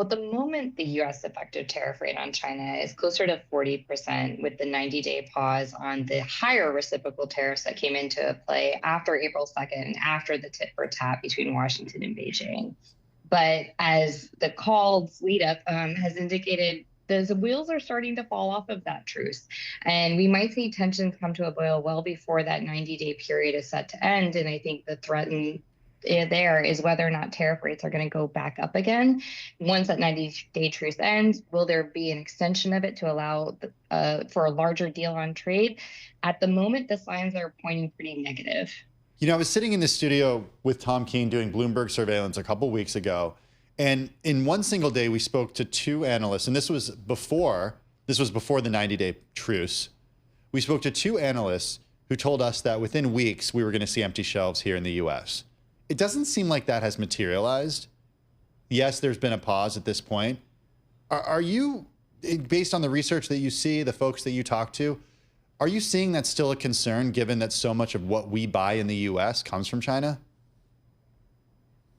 Well, at the moment, the US effective tariff rate on China is closer to 40% with the 90-day pause on the higher reciprocal tariffs that came into play after April 2nd, after the tit for tat between Washington and Beijing. But as the call's lead up has indicated, the wheels are starting to fall off of that truce. And we might see tensions come to a boil well before that 90-day period is set to end. And I think the threat there is whether or not tariff rates are going to go back up again. Once that 90-day truce ends, will there be an extension of it to allow for a larger deal on trade? At the moment, the signs are pointing pretty negative. You know, I was sitting in the studio with Tom Keene doing Bloomberg surveillance a couple weeks ago, and in one single day, we spoke to two analysts, and this was before the 90-day truce. We spoke to two analysts who told us that within weeks, we were going to see empty shelves here in the US. It doesn't seem like that has materialized. Yes, there's been a pause at this point. Are you, based on the research that you see, the folks that you talk to, are you seeing that's still a concern given that so much of what we buy in the US comes from China?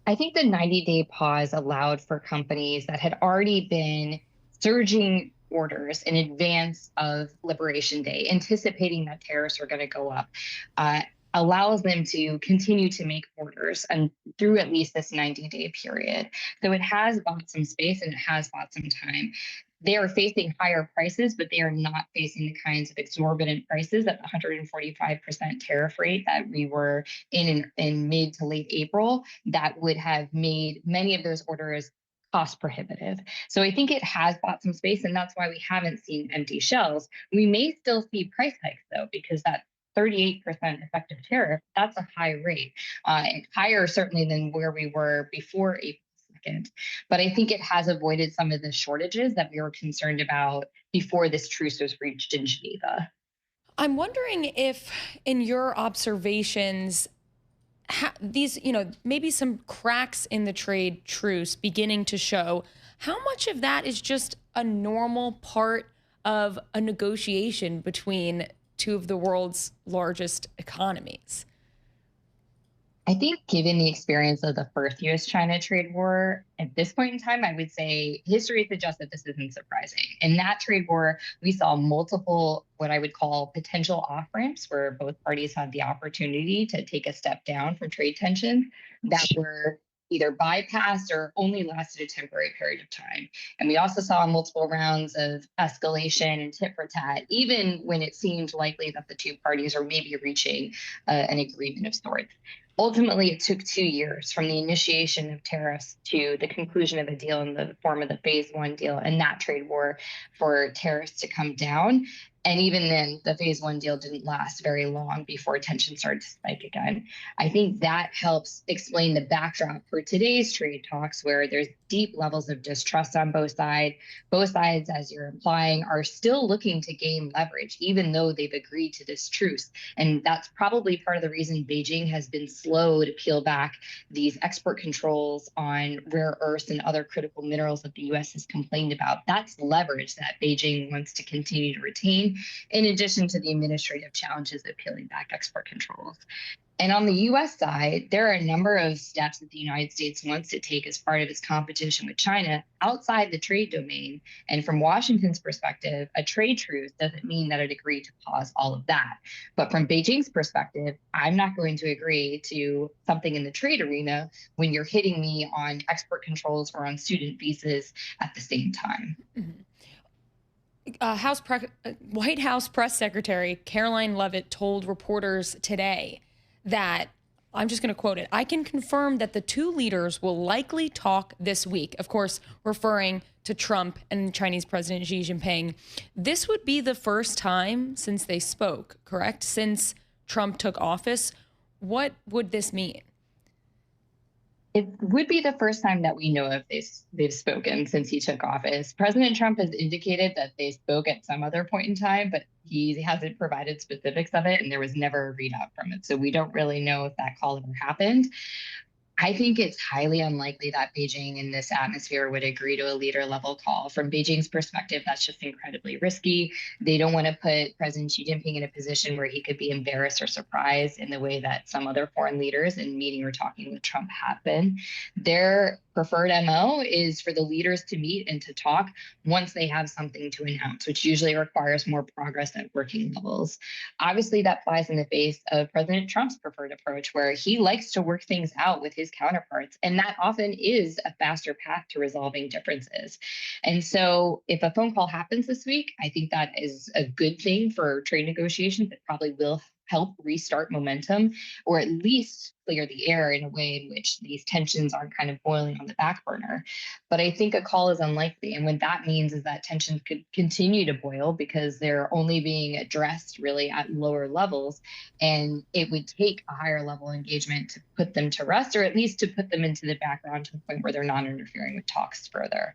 I think the 90-day pause allowed for companies that had already been surging orders in advance of Liberation Day, anticipating that tariffs were going to go up, allows them to continue to make orders and through at least this 90-day period. So it has bought some space and it has bought some time. They are facing higher prices, but they are not facing the kinds of exorbitant prices at the 145% tariff rate that we were in mid to late April that would have made many of those orders cost prohibitive. So I think it has bought some space, and that's why we haven't seen empty shelves. We may still see price hikes, though, because that 38% effective tariff, that's a high rate, higher certainly than where we were before April 2nd. But I think it has avoided some of the shortages that we were concerned about before this truce was reached in Geneva. I'm wondering if, in your observations, these, maybe some cracks in the trade truce beginning to show, how much of that is just a normal part of a negotiation between two of the world's largest economies? I think given the experience of the first US-China trade war, at this point in time, I would say history suggests that this isn't surprising. In that trade war, we saw multiple, what I would call potential off-ramps, where both parties had the opportunity to take a step down from trade tensions that were either bypassed or only lasted a temporary period of time. And we also saw multiple rounds of escalation and tit for tat, even when it seemed likely that the two parties are maybe reaching an agreement of sorts. Ultimately, it took 2 years from the initiation of tariffs to the conclusion of a deal in the form of the phase one deal and that trade war for tariffs to come down. And even then, the phase one deal didn't last very long before tension started to spike again. I think that helps explain the backdrop for today's trade talks, where there's deep levels of distrust on both sides. Both sides, as you're implying, are still looking to gain leverage, even though they've agreed to this truce. And that's probably part of the reason Beijing has been slow to peel back these export controls on rare earths and other critical minerals that the US has complained about. That's leverage that Beijing wants to continue to retain, in addition to the administrative challenges of peeling back export controls. And on the US side, there are a number of steps that the United States wants to take as part of its competition with China outside the trade domain. And from Washington's perspective, a trade truce doesn't mean that it agreed to pause all of that. But from Beijing's perspective, I'm not going to agree to something in the trade arena when you're hitting me on export controls or on student visas at the same time. Mm-hmm. White House Press Secretary Karoline Leavitt told reporters today that, I'm just going to quote it, "I can confirm that the two leaders will likely talk this week," of course, referring to Trump and Chinese President Xi Jinping. This would be the first time since they spoke, correct? Since Trump took office. What would this mean? It would be the first time that we know of they've spoken since he took office. President Trump has indicated that they spoke at some other point in time, but he hasn't provided specifics of it, and there was never a readout from it. So we don't really know if that call ever happened. I think it's highly unlikely that Beijing in this atmosphere would agree to a leader level call. From Beijing's perspective, that's just incredibly risky. They don't want to put President Xi Jinping in a position where he could be embarrassed or surprised in the way that some other foreign leaders in meeting or talking with Trump have been. Their preferred MO is for the leaders to meet and to talk once they have something to announce, which usually requires more progress at working levels. Obviously, that flies in the face of President Trump's preferred approach, where he likes to work things out with his counterparts. And that often is a faster path to resolving differences. And so, if a phone call happens this week, I think that is a good thing for trade negotiations. It probably will help restart momentum, or at least clear the air in a way in which these tensions aren't kind of boiling on the back burner. But I think a call is unlikely. And what that means is that tensions could continue to boil because they're only being addressed really at lower levels. And it would take a higher level engagement to put them to rest, or at least to put them into the background to the point where they're not interfering with talks further.